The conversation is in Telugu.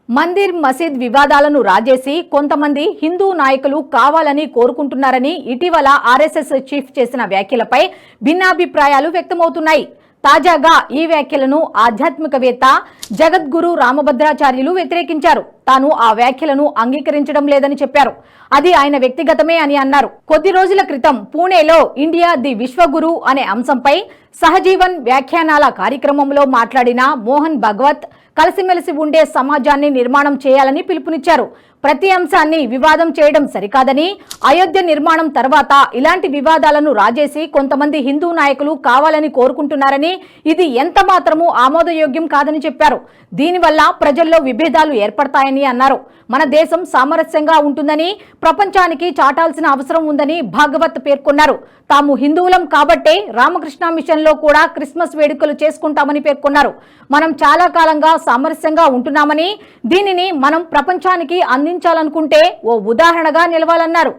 మందిర్ మసీద్ వివాదాలను రాజేసి కొంతమంది హిందూ నాయకులు కావాలని కోరుకుంటున్నారని ఇటీవల ఆర్ఎస్ఎస్ చీఫ్ చేసిన వ్యాఖ్యలపై భిన్నాభిప్రాయాలు వ్యక్తమవుతున్నాయి. తాజాగా ఈ వ్యాఖ్యలను ఆధ్యాత్మికవేత్త జగద్గురు రామభద్రాచార్యులు వ్యతిరేకించారు. తాను ఆ వ్యాఖ్యలను అంగీకరించడం లేదని చెప్పారు. అది ఆయన వ్యక్తిగతమే అని అన్నారు. కొద్ది రోజుల క్రితం పూణేలో ఇండియా ది విశ్వగురు అనే అంశంపై సహజీవన్ వ్యాఖ్యానాల కార్యక్రమంలో మాట్లాడిన మోహన్ భగవత్ కలిసిమెలిసి ఉండే సమాజాన్ని నిర్మాణం చేయాలని పిలుపునిచ్చారు. ప్రతి అంశాన్ని వివాదం చేయడం సరికాదని, అయోధ్య నిర్మాణం తర్వాత ఇలాంటి వివాదాలను రాజేసి కొంతమంది హిందూ నాయకులు కావాలని కోరుకుంటున్నారని, ఇది ఎంత మాత్రమూ ఆమోదయోగ్యం కాదని చెప్పారు. దీనివల్ల ప్రజల్లో విభేదాలు ఏర్పడతాయని అన్నారు. మన దేశం సామరస్యంగా ఉంటుందని ప్రపంచానికి చాటాల్సిన అవసరం ఉందని భాగవత్ పేర్కొన్నారు. తాము హిందువులం కాబట్టే రామకృష్ణ మిషన్ లో కూడా క్రిస్మస్ వేడుకలు చేసుకుంటామని పేర్కొన్నారు. మనం చాలా కాలంగా సామరస్యంగా ఉంటున్నామని, దీనిని మనం ప్రపంచానికి అందించాలనుకుంటే ఓ ఉదాహరణగా నిలవాలన్నారు.